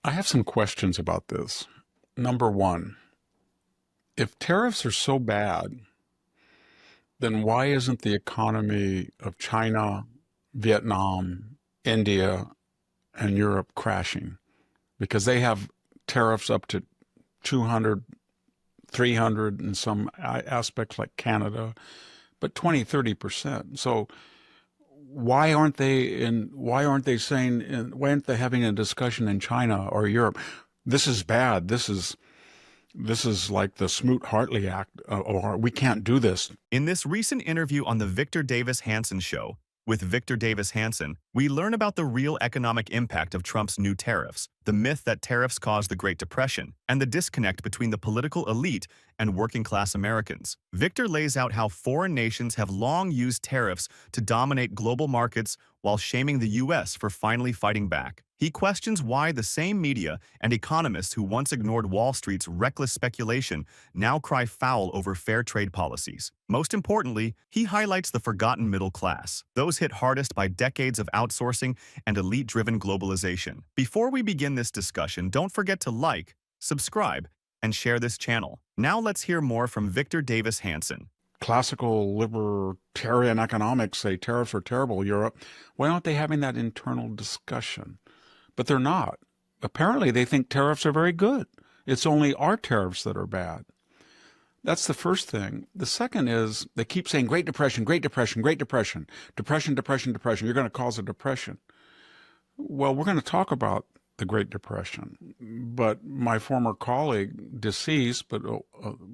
I have some questions about this. Number one, if tariffs are so bad, then why isn't the economy of China, Vietnam, India, and Europe crashing? Because they have tariffs up to 200, 300 in some aspects like Canada, but 20, 30%. So why aren't they having a discussion in China or Europe? This is bad. This is like the Smoot-Hartley Act, or we can't do this. In this recent interview on the Victor Davis Hanson Show with Victor Davis Hanson, we learn about the real economic impact of Trump's new tariffs, the myth that tariffs caused the Great Depression, and the disconnect between the political elite and working-class Americans. Victor lays out how foreign nations have long used tariffs to dominate global markets while shaming the U.S. for finally fighting back. He questions why the same media and economists who once ignored Wall Street's reckless speculation now cry foul over fair trade policies. Most importantly, he highlights the forgotten middle class, those hit hardest by decades of outsourcing and elite-driven globalization. Before we begin this discussion, don't forget to like, subscribe, and share this channel. Now let's hear more from Victor Davis Hanson. Classical libertarian economics say tariffs are terrible, Europe. Why aren't they having that internal discussion? But they're not. Apparently, they think tariffs are very good. It's only our tariffs that are bad. That's the first thing. The second is they keep saying Great Depression, Great Depression, Great Depression, Depression, Depression, Depression. You're going to cause a depression. Well, we're going to talk about the Great Depression. But my former colleague, deceased, but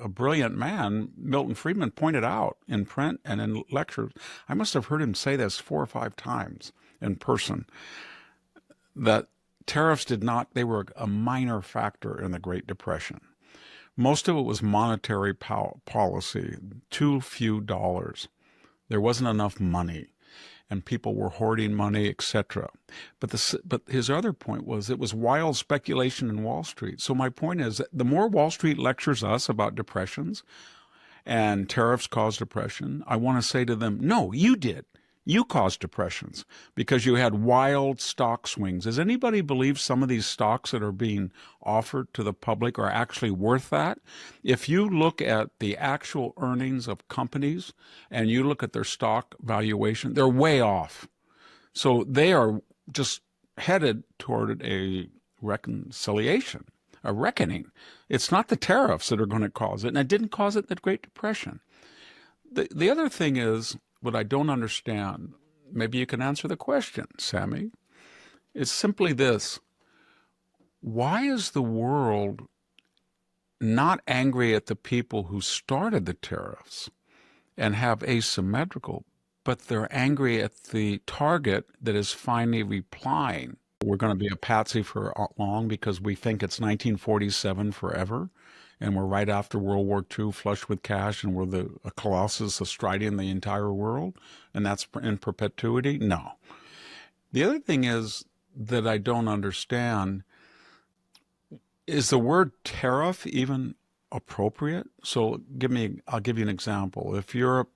a brilliant man, Milton Friedman, pointed out in print and in lectures, I must have heard him say this 4 or 5 times in person, that tariffs they were a minor factor in the Great Depression. Most of it was monetary policy, too few dollars. There wasn't enough money, and people were hoarding money, etc. But his other point was it was wild speculation in Wall Street. So my point is that the more Wall Street lectures us about depressions and tariffs cause depression, I want to say to them, no, you did. You caused depressions because you had wild stock swings. Does anybody believe some of these stocks that are being offered to the public are actually worth that? If you look at the actual earnings of companies and you look at their stock valuation, they're way off. So they are just headed toward a reconciliation, a reckoning. It's not the tariffs that are going to cause it, and it didn't cause it in the Great Depression. The other thing is, what I don't understand, maybe you can answer the question, Sammy, is simply this. Why is the world not angry at the people who started the tariffs and have asymmetrical, but they're angry at the target that is finally replying? We're going to be a patsy for long because we think it's 1947 forever. And we're right after World War II, flush with cash, and we're the colossus striding the entire world, and that's in perpetuity? No. The other thing is that I don't understand, is the word tariff even appropriate? So I'll give you an example. If Europe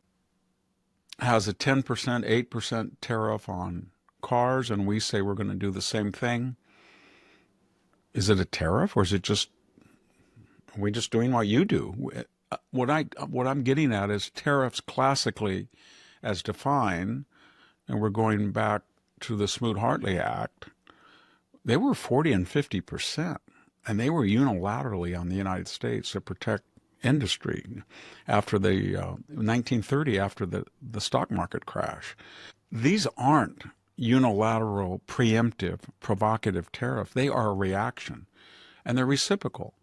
has a 10%, 8% tariff on cars, and we say we're going to do the same thing, is it a tariff, or is it just, are we just doing what you do? What I'm getting at is tariffs classically as defined, and we're going back to the Smoot-Hartley Act, they were 40 and 50%, and they were unilaterally on the United States to protect industry after the 1930, after the stock market crash. These aren't unilateral, preemptive, provocative tariff. They are a reaction, and they're reciprocal.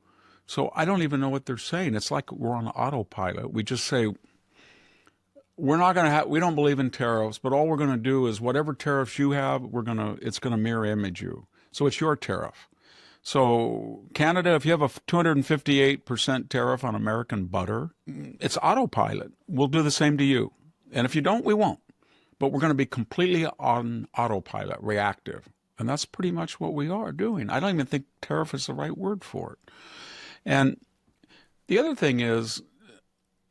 So I don't even know what they're saying. It's like we're on autopilot. We just say, we don't believe in tariffs, but all we're going to do is whatever tariffs you have, it's going to mirror image you. So it's your tariff. So Canada, if you have a 258% tariff on American butter, it's autopilot. We'll do the same to you. And if you don't, we won't. But we're going to be completely on autopilot, reactive. And that's pretty much what we are doing. I don't even think tariff is the right word for it. And the other thing is,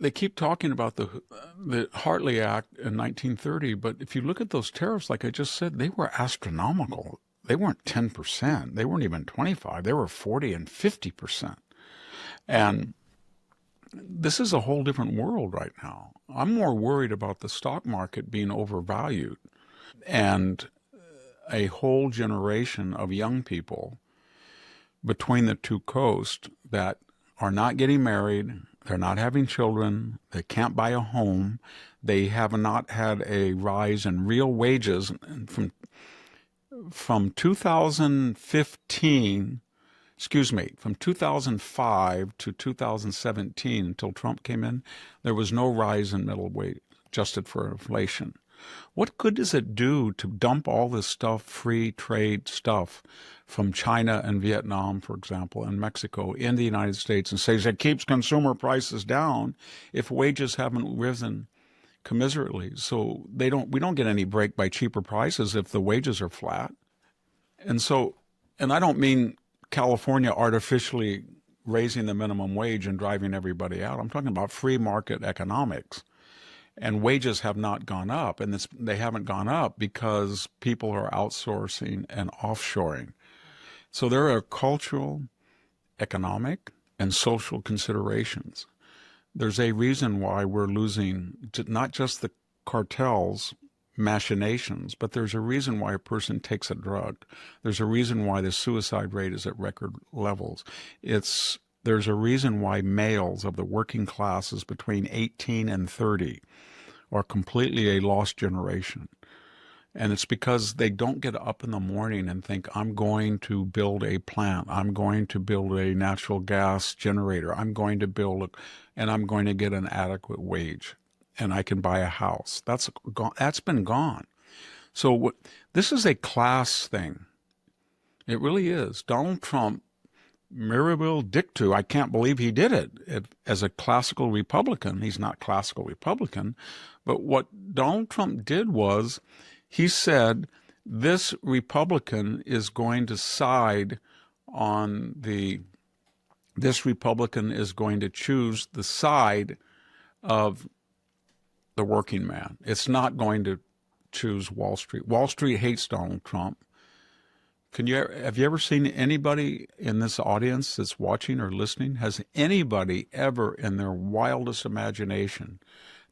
they keep talking about the Hartley Act in 1930, but if you look at those tariffs, like I just said, they were astronomical. they weren't 10%. They weren't even 25. They were 40 and 50%. And this is a whole different world right now. I'm more worried about the stock market being overvalued and a whole generation of young people between the two coasts that are not getting married, they're not having children, they can't buy a home, they have not had a rise in real wages from 2015, from 2005 to 2017 until Trump came in, there was no rise in middle wage adjusted for inflation. What good does it do to dump all this stuff, free trade stuff, from China and Vietnam, for example, and Mexico in the United States and say it keeps consumer prices down if wages haven't risen commiserately? So we don't get any break by cheaper prices if the wages are flat. And I don't mean California artificially raising the minimum wage and driving everybody out. I'm talking about free market economics. And wages have not gone up, and they haven't gone up because people are outsourcing and offshoring. So there are cultural, economic, and social considerations. There's a reason why we're losing not just the cartels' machinations, but there's a reason why a person takes a drug. There's a reason why the suicide rate is at record levels. There's a reason why males of the working classes between 18 and 30 are completely a lost generation. And it's because they don't get up in the morning and think, I'm going to build a plant, I'm going to build a natural gas generator, I'm going to and I'm going to get an adequate wage, and I can buy a house. That's been gone. So this is a class thing. It really is. Donald Trump, mirabile dictu, I can't believe he did it. As a classical Republican, he's not classical Republican, but what Donald Trump did was he said this Republican is going to side on this Republican is going to choose the side of the working man. It's not going to choose Wall Street. Wall Street hates Donald Trump. Have you ever seen anybody in this audience that's watching or listening? Has anybody ever in their wildest imagination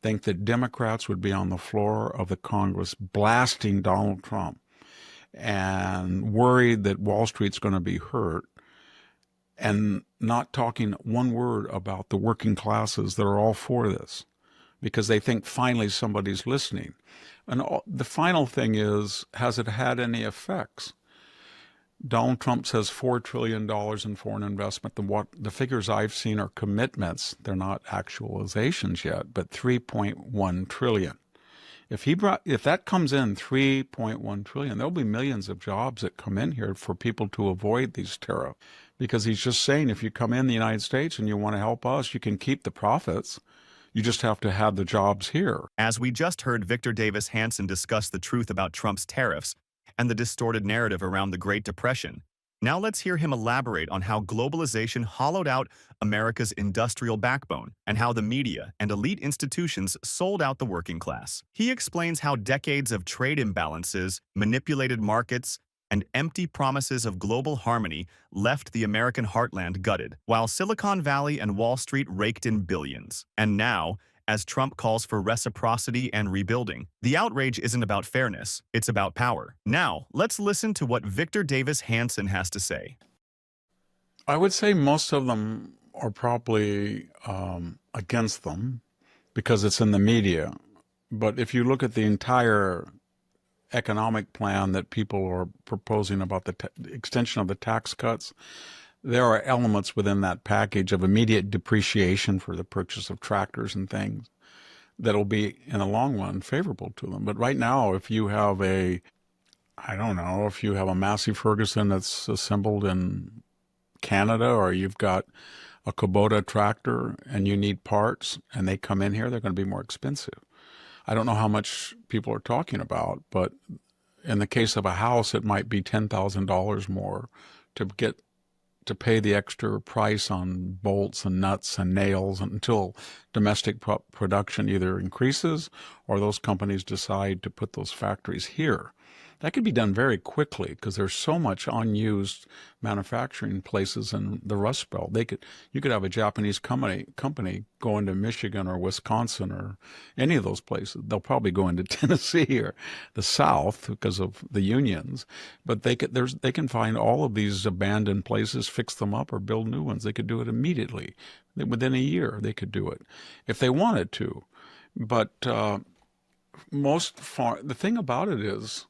think that Democrats would be on the floor of the Congress blasting Donald Trump and worried that Wall Street's going to be hurt and not talking one word about the working classes that are all for this because they think finally somebody's listening? And the final thing is, has it had any effects? Donald Trump says $4 trillion in foreign investment. The figures I've seen are commitments. They're not actualizations yet, but $3.1 trillion. If that comes in, $3.1 trillion, there'll be millions of jobs that come in here for people to avoid these tariffs. Because he's just saying, if you come in the United States and you want to help us, you can keep the profits. You just have to have the jobs here. As we just heard Victor Davis Hanson discuss the truth about Trump's tariffs and the distorted narrative around the Great Depression, now let's hear him elaborate on how globalization hollowed out America's industrial backbone and how the media and elite institutions sold out the working class. He explains how decades of trade imbalances, manipulated markets, and empty promises of global harmony left the American heartland gutted, while Silicon Valley and Wall Street raked in billions. And now, as Trump calls for reciprocity and rebuilding, the outrage isn't about fairness, it's about power. Now, let's listen to what Victor Davis Hanson has to say. I would say most of them are probably against them because it's in the media. But if you look at the entire economic plan that people are proposing about the extension of the tax cuts, there are elements within that package of immediate depreciation for the purchase of tractors and things that'll be, in the long run, favorable to them. But right now, if you have a Massey Ferguson that's assembled in Canada, or you've got a Kubota tractor and you need parts and they come in here, they're going to be more expensive. I don't know how much people are talking about, but in the case of a house, it might be $10,000 more to pay the extra price on bolts and nuts and nails until domestic production either increases or those companies decide to put those factories here. That could be done very quickly because there's so much unused manufacturing places in the Rust Belt. You could have a Japanese company go into Michigan or Wisconsin or any of those places. They'll probably go into Tennessee or the South because of the unions, but they can find all of these abandoned places, fix them up, or build new ones. They could do it immediately. Within a year, they could do it if they wanted to. But the thing about it is,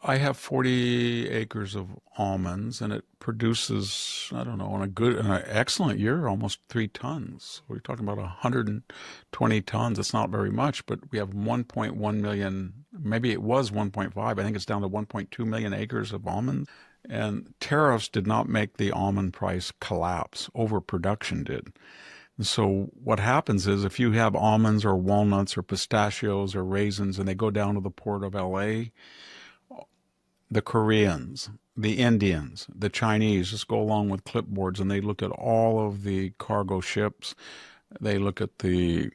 I have 40 acres of almonds, and it produces, I don't know, in an excellent year, almost 3 tons. We're talking about 120 tons. It's not very much, but we have 1.1 million, maybe it was 1.5. I think it's down to 1.2 million acres of almonds. And tariffs did not make the almond price collapse. Overproduction did. And so what happens is if you have almonds or walnuts or pistachios or raisins and they go down to the port of LA, the Koreans, the Indians, the Chinese just go along with clipboards and they look at all of the cargo ships. They look at the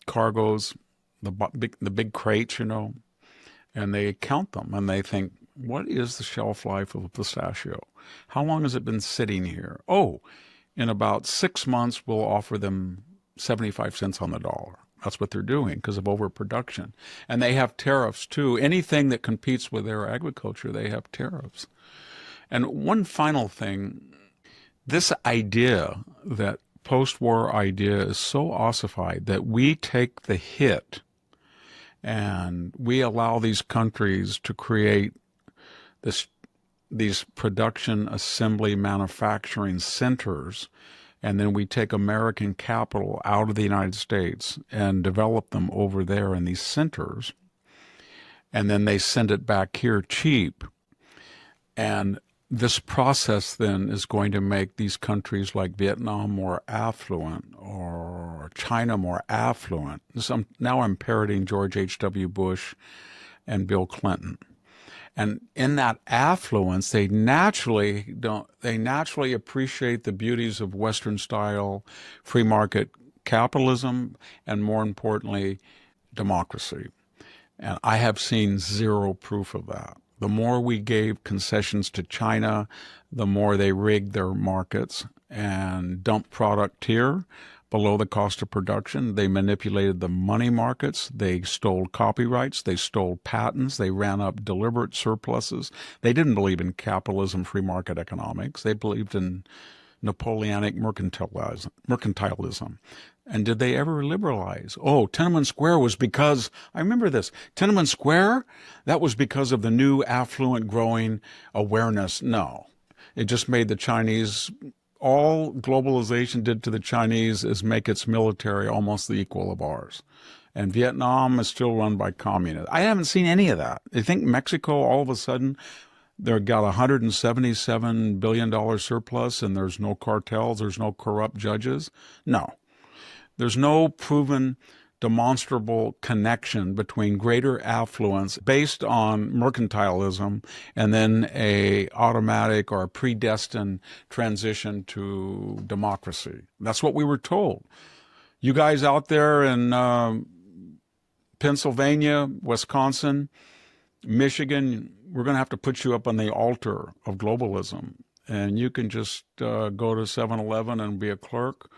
cargoes, the big crates, and they count them and they think, what is the shelf life of a pistachio? How long has it been sitting here? Oh, in about 6 months, we'll offer them 75 cents on the dollar. That's what they're doing because of overproduction. And they have tariffs too. Anything that competes with their agriculture, they have tariffs. And one final thing, this idea, that post-war idea, is so ossified that we take the hit and we allow these countries to create these production, assembly, manufacturing centers, and then we take American capital out of the United States and develop them over there in these centers, and then they send it back here cheap. And this process then is going to make these countries like Vietnam more affluent or China more affluent. Now I'm parroting George H.W. Bush and Bill Clinton. And in that affluence, they naturally appreciate the beauties of Western style free market capitalism and, more importantly, democracy. And I have seen zero proof of that. The more we gave concessions to China, the more they rigged their markets and dumped product here below the cost of production. They manipulated the money markets. They stole copyrights. They stole patents. They ran up deliberate surpluses. They didn't believe in capitalism, free market economics. They believed in Napoleonic mercantilism. And did they ever liberalize? Oh, Tiananmen Square was because, I remember this, Tiananmen Square, that was because of the new affluent growing awareness. No, it just made the Chinese, all globalization did to the Chinese is make its military almost the equal of ours. And Vietnam is still run by communists. I haven't seen any of that. They think Mexico all of a sudden, they've got $177 billion surplus and there's no cartels, there's no corrupt judges. No. There's no proven demonstrable connection between greater affluence based on mercantilism and then a automatic or a predestined transition to democracy. That's what we were told. You guys out there in Pennsylvania, Wisconsin, Michigan, we're going to have to put you up on the altar of globalism. And you can just go to 7-Eleven and be a clerk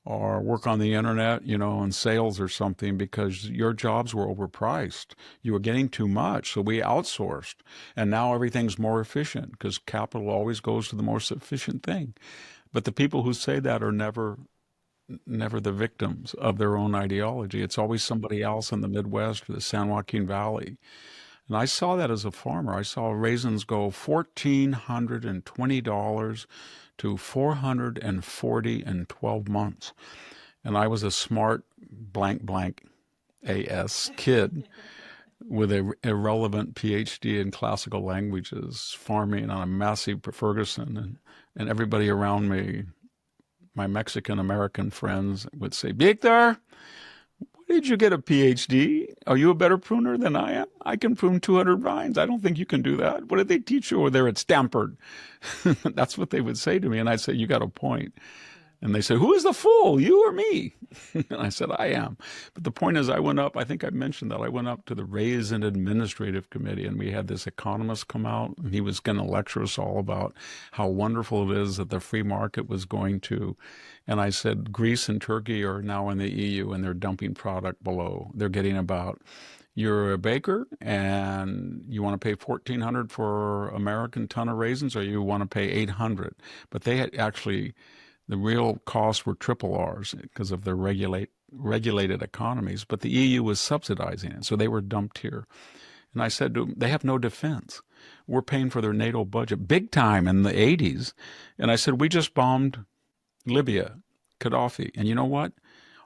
or work on the internet, in sales or something, because your jobs were overpriced. You were getting too much, so we outsourced. And now everything's more efficient because capital always goes to the most efficient thing. But the people who say that are never the victims of their own ideology. It's always somebody else in the Midwest or the San Joaquin Valley. And I saw that as a farmer. I saw raisins go $1,420 to $440 in 12 months. And I was a smart blank AS kid with a irrelevant PhD in classical languages, farming on a massive Ferguson. And everybody around me, my Mexican-American friends, would say, Victor, where did you get a PhD? Are you a better pruner than I am? I can prune 200 vines. I don't think you can do that. What did they teach you over there at Stanford? That's what they would say to me. And I'd say, you got a point. And they said, who is the fool, you or me? And I said, I am. But the point is, I went up, I think I mentioned that, I went up to the Raise and Administrative Committee, and we had this economist come out, and he was going to lecture us all about how wonderful it is that the free market was going to. And I said, Greece and Turkey are now in the EU, and they're dumping product below. They're getting about, you're a baker and you want to pay $1,400 for American ton of raisins, or you want to pay $800. But they had actually, the real costs were triple ours because of their regulated economies, but the EU was subsidizing it, so they were dumped here. And I said to them, they have no defense. We're paying for their NATO budget big time in the 80s. And I said, we just bombed Libya, Gaddafi. And you know what?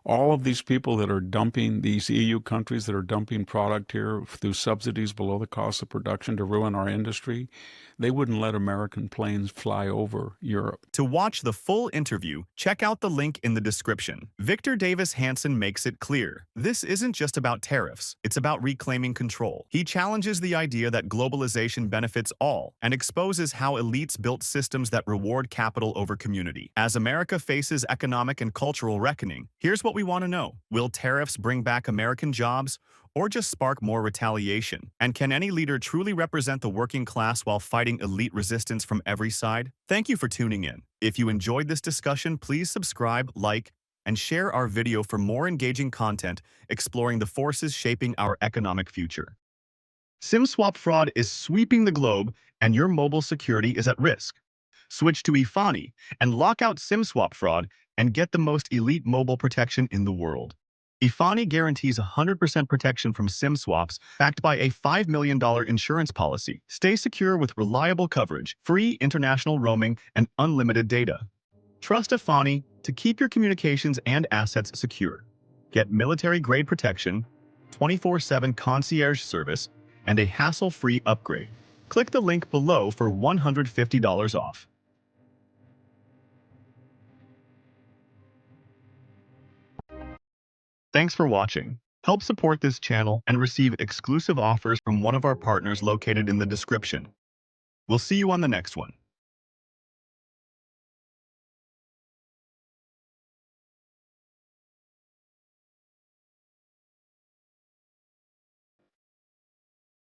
All of these people that are dumping, these EU countries that are dumping product here through subsidies below the cost of production to ruin our industry, they wouldn't let American planes fly over Europe. To watch the full interview, check out the link in the description. Victor Davis Hanson makes it clear, this isn't just about tariffs, it's about reclaiming control. He challenges the idea that globalization benefits all and exposes how elites built systems that reward capital over community. As America faces economic and cultural reckoning, here's what we want to know. Will tariffs bring back American jobs, or just spark more retaliation? And can any leader truly represent the working class while fighting elite resistance from every side? Thank you for tuning in. If you enjoyed this discussion, please subscribe, like, and share our video for more engaging content exploring the forces shaping our economic future. SIM swap fraud is sweeping the globe, and your mobile security is at risk. Switch to Ifani and lock out SIM swap fraud and get the most elite mobile protection in the world. Ifani guarantees 100% protection from SIM swaps, backed by a $5 million insurance policy. Stay secure with reliable coverage, free international roaming, and unlimited data. Trust Ifani to keep your communications and assets secure. Get military-grade protection, 24/7 concierge service, and a hassle-free upgrade. Click the link below for $150 off. Thanks for watching. Help support this channel and receive exclusive offers from one of our partners located in the description. We'll see you on the next one.